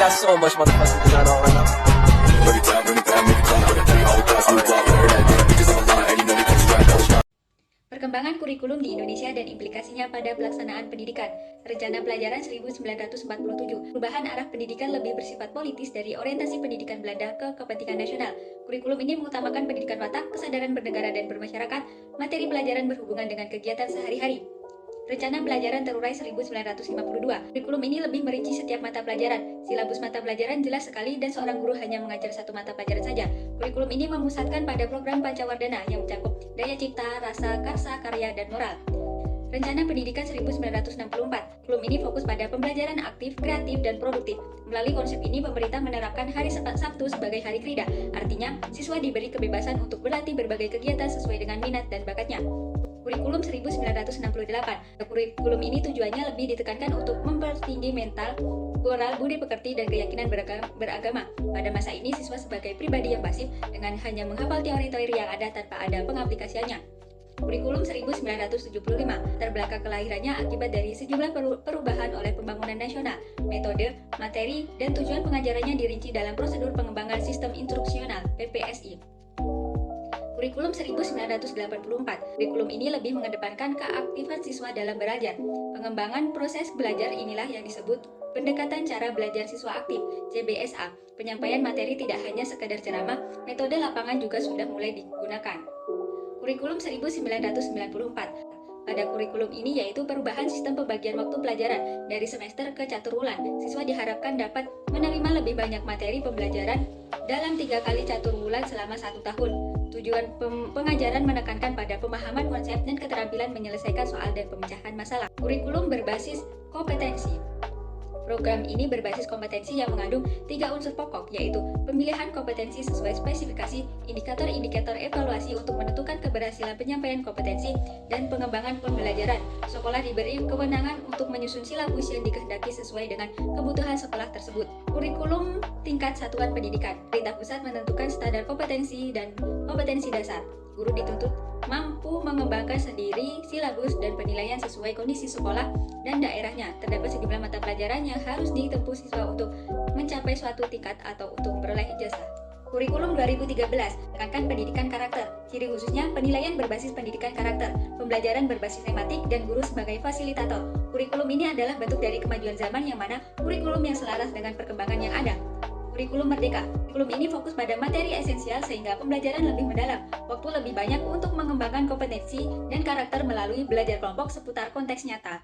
got so much motherfucking design on right now. Perkembangan kurikulum di Indonesia dan implikasinya pada pelaksanaan pendidikan. Rencana Pelajaran 1947. Perubahan arah pendidikan lebih bersifat politis dari orientasi pendidikan Belanda ke kepentingan nasional. Kurikulum ini mengutamakan pendidikan watak, kesadaran bernegara dan bermasyarakat, materi pelajaran berhubungan dengan kegiatan sehari-hari. Rencana Pelajaran terurai 1952. Kurikulum ini lebih merinci setiap mata pelajaran. Silabus mata pelajaran jelas sekali dan seorang guru hanya mengajar satu mata pelajaran saja. Kurikulum ini memusatkan pada program Pancawardana yang mencakup daya cipta, rasa, karsa, karya, dan moral. Rencana Pendidikan 1964. Kurikulum ini fokus pada pembelajaran aktif, kreatif, dan produktif. Melalui konsep ini, pemerintah menerapkan hari Sabtu sebagai hari krida. Artinya, siswa diberi kebebasan untuk berlatih berbagai kegiatan sesuai dengan minat dan bakatnya. Kurikulum 1968. Kurikulum ini tujuannya lebih ditekankan untuk mempertinggi mental, moral, budi pekerti, dan keyakinan beragama. Pada masa ini, siswa sebagai pribadi yang pasif dengan hanya menghafal teori-teori yang ada tanpa ada pengaplikasiannya. Kurikulum 1975. Terbelakang kelahirannya akibat dari sejumlah perubahan oleh pembangunan nasional. Metode, materi, dan tujuan pengajarannya dirinci dalam prosedur pengembangan sistem instruksional (PPSI). Kurikulum 1984. Kurikulum ini lebih mengedepankan keaktifan siswa dalam belajar. Pengembangan proses belajar inilah yang disebut pendekatan cara belajar siswa aktif (CBSA). Penyampaian materi tidak hanya sekadar ceramah, metode lapangan juga sudah mulai digunakan. Kurikulum 1994. Pada kurikulum ini yaitu perubahan sistem pembagian waktu pelajaran dari semester ke catur bulan. Siswa diharapkan dapat menerima lebih banyak materi pembelajaran dalam 3 kali catur bulan selama 1 tahun. Tujuan pengajaran menekankan pada pemahaman konsep dan keterampilan menyelesaikan soal dan pemecahan masalah. Kurikulum berbasis kompetensi. Program ini berbasis kompetensi yang mengandung 3 unsur pokok, yaitu pemilihan kompetensi sesuai spesifikasi, indikator-indikator evaluasi untuk menentukan keberhasilan penyampaian kompetensi, dan pengembangan pembelajaran. Sekolah diberi kewenangan untuk menyusun silabus yang dikehendaki sesuai dengan kebutuhan sekolah tersebut. Kurikulum tingkat satuan pendidikan. Pemerintah pusat menentukan standar kompetensi dan kompetensi dasar. Guru dituntut mampu mengembangkan sendiri silabus dan penilaian sesuai kondisi sekolah dan daerahnya. Terdapat sejumlah mata pelajaran yang harus ditempuh siswa untuk mencapai suatu tingkat atau untuk memperoleh ijazah. Kurikulum 2013 menekankan pendidikan karakter. Ciri khususnya penilaian berbasis pendidikan karakter, pembelajaran berbasis tematik, dan guru sebagai fasilitator. Kurikulum ini adalah bentuk dari kemajuan zaman yang mana kurikulum yang selaras dengan perkembangan yang ada. Kurikulum Merdeka. Kurikulum ini fokus pada materi esensial sehingga pembelajaran lebih mendalam. Waktu lebih banyak untuk mengembangkan kompetensi dan karakter melalui belajar kelompok seputar konteks nyata.